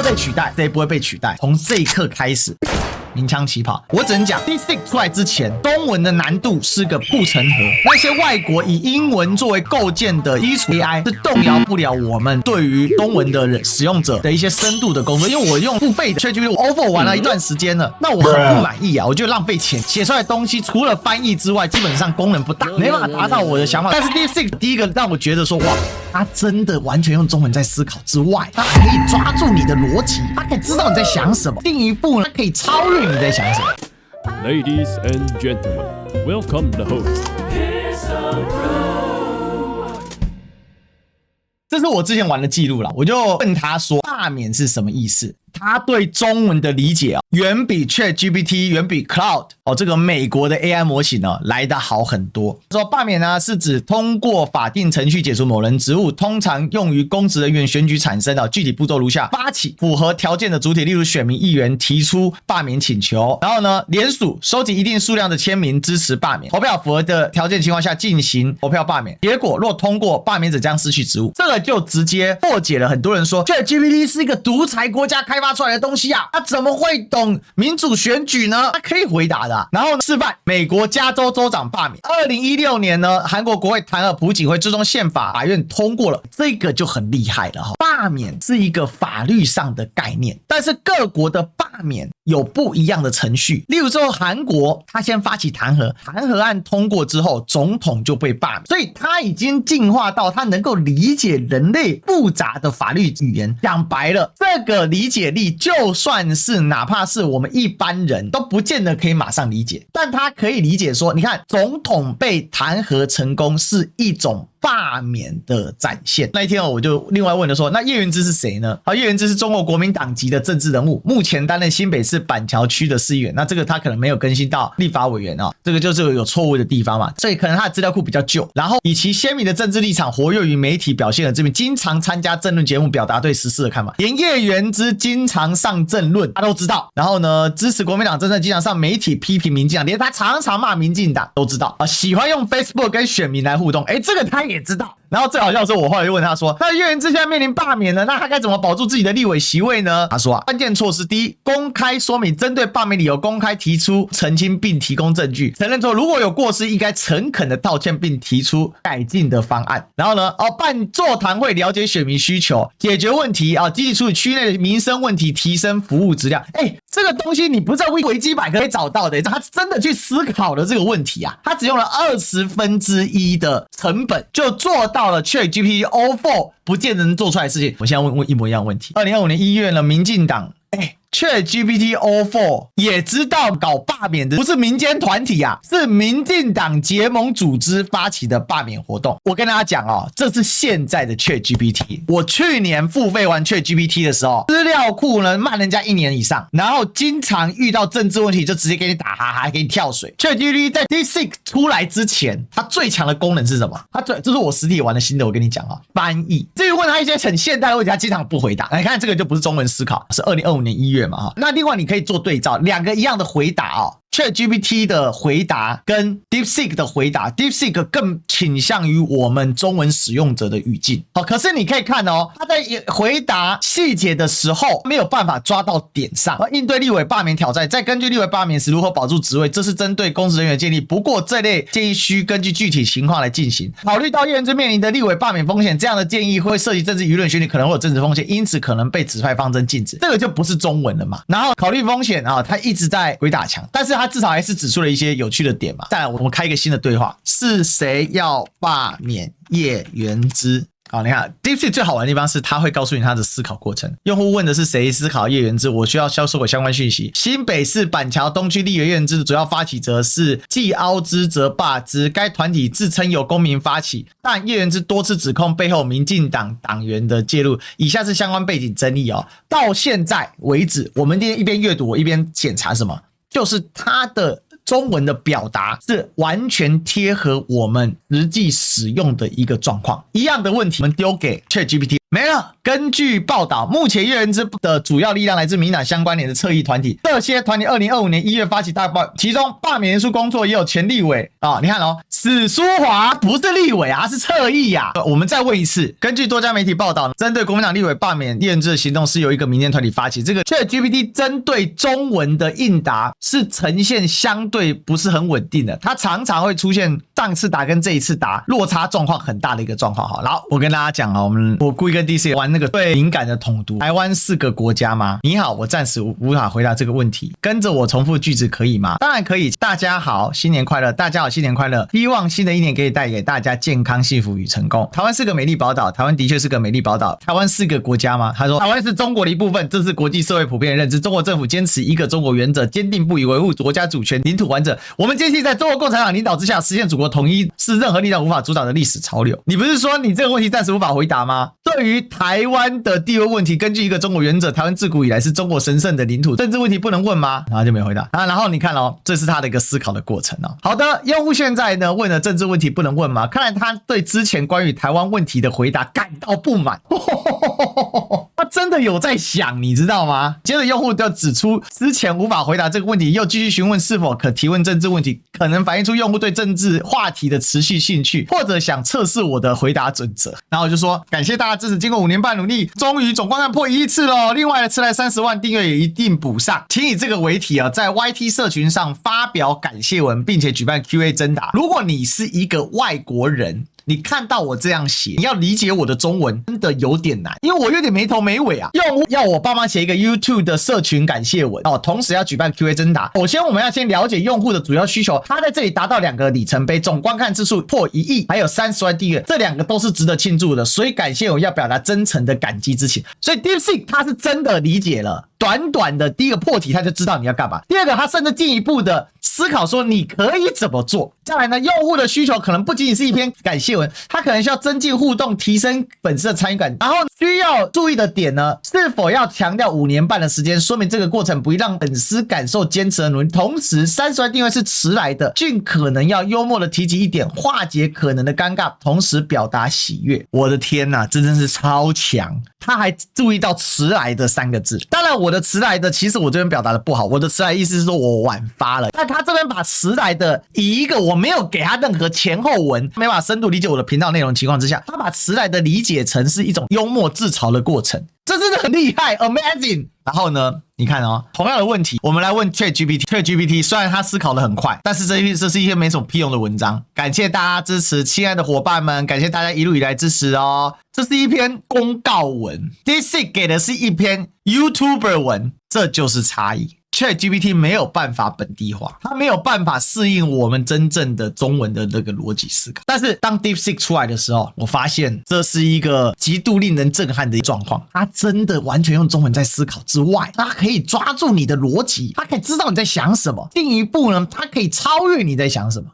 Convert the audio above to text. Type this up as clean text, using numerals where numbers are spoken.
被取代，谁不会被取代。从这一刻开始。鸣枪起跑，我只能讲 DeepSeek 出来之前，中文的难度是个护城河。那些外国以英文作为构建的基础 AI 是动摇不了我们对于中文的使用者的一些深度的工作。因为我用付费的 ChatGPT， 我 offer 玩了一段时间了，那我很不满意啊，我觉得浪费钱，写出来的东西除了翻译之外，基本上功能不大，没办法达到我的想法。但是 DeepSeek 第一个让我觉得说，哇，它真的完全用中文在思考之外，它还可以抓住你的逻辑，它可以知道你在想什么，进一步它可以超越你在想什么。Ladies and gentlemen, welcome the host. 这是我之前玩的记录啦，我就问他说罢免是什么意思？他对中文的理解远比 ChatGPT 远比 Cloud 这个美国的 AI 模型来得好很多。说罢免呢是指通过法定程序解除某人职务，通常用于公职人员选举产生的，具体步骤如下：发起符合条件的主体，例如选民、议员提出罢免请求，然后呢联署收集一定数量的签名支持罢免，投票符合的条件情况下进行投票罢免，结果若通过，罢免者将失去职务。这个就直接破解了很多人说 ChatGPT 是一个独裁国家开发出来的东西啊，他怎么会懂民主选举呢？他可以回答的然后示范美国加州州长罢免。2016年呢，韩国国会弹劾朴槿惠，最终宪法院通过了，这个就很厉害了罢免是一个法律上的概念，但是各国的罢免有不一样的程序。例如说韩国，他先发起弹劾，弹劾案通过之后，总统就被罢免，所以他已经进化到他能够理解人类复杂的法律语言。讲白了，这个理解力就算是哪怕是我们一般人都不见得可以马上理解，但他可以理解说，你看总统被弹劾成功是一种罢免的展现。那一天我就另外问了说，那叶元之是谁呢？叶元之是中国国民党籍的政治人物，目前担任新北市板桥区的市议员。那这个他可能没有更新到立法委员这个就是有错误的地方嘛，所以可能他的资料库比较旧。然后以其鲜明的政治立场，活跃于媒体表现的知名，经常参加政论节目，表达对时事的看法。连叶元之经常上政论，他都知道。然后呢，支持国民党政策，经常上媒体批评民进党，连他常常骂民进党都知道喜欢用 Facebook 跟选民来互动，这个他也知道。然后最好笑的是，我后来就问他说，那叶元之现在面临罢免了，那他该怎么保住自己的立委席位呢？他说关键措施第一，公开说明针对罢免理由，公开提出澄清并提供证据，承认说如果有过失，应该诚恳的道歉并提出改进的方案。然后呢办座谈会，了解选民需求，解决问题积极处理区内的民生问题，提升服务质量。这个东西你不在维基百科可以找到的，他真的去思考了这个问题他只用了1/20的成本就做到了 ChatGPT O4 不见得能做出来的事情。我现在问一模一样的问题，2025年1月呢，民进党ChatGPT O4 也知道搞罢免的不是民间团体是民进党结盟组织发起的罢免活动。我跟大家讲这是现在的 ChatGPT。我去年付费玩 ChatGPT 的时候，资料库呢慢人家1年以上，然后经常遇到政治问题就直接给你打哈哈，给你跳水。ChatGPT 在 DeepSeek 出来之前，它最强的功能是什么？这是我实体玩的新的，我跟你讲翻译。至于问他一些很现代的问题，他经常不回答。你看这个就不是中文思考，是2025年1月嘛那另外你可以做对照，两个一样的回答ChatGPT 的回答跟 DeepSeek 的回答， DeepSeek 更倾向于我们中文使用者的语境可是你可以看他在回答细节的时候没有办法抓到点上应对立委罢免挑战，再根据立委罢免时如何保住职位，这是针对公职人员的建议，不过这类建议需根据具体情况来进行，考虑到叶元之面临的立委罢免风险，这样的建议会涉及政治舆论选举，可能会有政治风险，因此可能被指派方针禁止。这个就不是中文了嘛。然后考虑风险他一直在鬼打墙，但是他至少还是指出了一些有趣的点嘛。再来我们开一个新的对话，是谁要罢免叶元之？你看 DeepSeek 最好玩的地方是它会告诉你它的思考过程。用户问的是谁思考叶元之，我需要销售给相关讯息。新北市板桥东区立委叶元之的主要发起者是既凹之则罢之，该团体自称由公民发起，但叶元之多次指控背后民进党党员的介入。以下是相关背景争议到现在为止，我们一边阅读我一边检查什么，就是它的中文的表达是完全贴合我们实际使用的一个状况。一样的问题我们丢给 ChatGPT，没了。根据报道，目前叶元之的主要力量来自民党相关联的侧翼团体，这些团体2025年1月发起大罢，其中罢免人数工作也有前立委啊，你看哦，史书华不是立委啊，是侧翼啊。我们再问一次，根据多家媒体报道，针对国民党立委罢免叶元之的行动是由一个民间团体发起，这个 ChatGPT 针对中文的应答是呈现相对不是很稳定的，它常常会出现上次答跟这一次答落差状况很大的一个状况。好，然后我跟大家讲啊，我故意跟 DC 玩那个最敏感的统读，台湾4个国家吗？你好，我暂时无法回答这个问题，跟着我重复句子可以吗？当然可以。大家好，新年快乐！大家好，新年快乐！希望新的一年可以带给大家健康、幸福与成功。台湾是个美丽宝岛，台湾的确是个美丽宝岛。台湾4个国家吗？他说，台湾是中国的一部分，这是国际社会普遍的认知。中国政府坚持一个中国原则，坚定不移维护国家主权、领土完整。我们坚信在中国共产党领导之下，实现祖国统一是任何力量无法阻挡的历史潮流。你不是说你这个问题暂时无法回答吗？对于台湾的地位问题，根据一个中国原则，台湾自古以来是中国神圣的领土，政治问题不能问吗？然后就没回答。然后你看哦，这是他的一个思考的过程哦。好的，用户现在呢问了政治问题不能问吗？看来他对之前关于台湾问题的回答感到不满。他真的有在想，你知道吗？接着用户就指出之前无法回答这个问题，又继续询问是否可提问政治问题，可能反映出用户对政治话题的持续兴趣，或者想测试我的回答准则。然后我就说感谢大家支持，经过5年半努力，终于总观看破1亿次了。另外迟来30万订阅也一定补上，请以这个为题啊，在 YT 社群上发表感谢文，并且举办 QA 征答。如果你是一个外国人，你看到我这样写，你要理解我的中文真的有点难，因为我有点没头没尾啊。用户要我帮忙写一个 YouTube 的社群感谢文哦，同时要举办 QA 征答。首先我们要先了解用户的主要需求，他在这里达到2个里程碑，总观看次数破1亿，还有30万订阅，这2个都是值得庆祝的，所以感谢我要表达真诚的感激之情。所以 DeepSeek 他是真的理解了。短短的第一个破题他就知道你要干嘛，第二个他甚至进一步的思考说你可以怎么做。再来呢，用户的需求可能不仅仅是一篇感谢文，他可能需要增进互动，提升粉丝的参与感。然后需要注意的点呢，是否要强调5年半的时间，说明这个过程不易让粉丝感受坚持的努力。同时30万订阅是迟来的，尽可能要幽默的提及一点，化解可能的尴尬，同时表达喜悦。我的天哪，这真是超强。他还注意到迟来的3个字。当然我的迟来的其实我这边表达的不好，我的迟来的意思是说我晚发了，但他这边把迟来的以一个我没有给他任何前后文，没办法深度理解我的频道内容情况之下，他把迟来的理解成是一种幽默自嘲的过程，这真的很厉害 ，amazing。然后呢，你看哦，同样的问题，我们来问 ChatGPT。虽然他思考的很快，但是这是一些没什么屁用的文章。感谢大家支持，亲爱的伙伴们，感谢大家一路以来支持哦。这是一篇公告文 ，DeepSeek 给的是一篇 YouTuber 文，这就是差异。ChatGPT 没有办法本地化，它没有办法适应我们真正的中文的那个逻辑思考。但是当 DeepSeek 出来的时候，我发现这是一个极度令人震撼的状况。它真的完全用中文在思考之外，它可以抓住你的逻辑，它可以知道你在想什么。进一步呢，它可以超越你在想什么。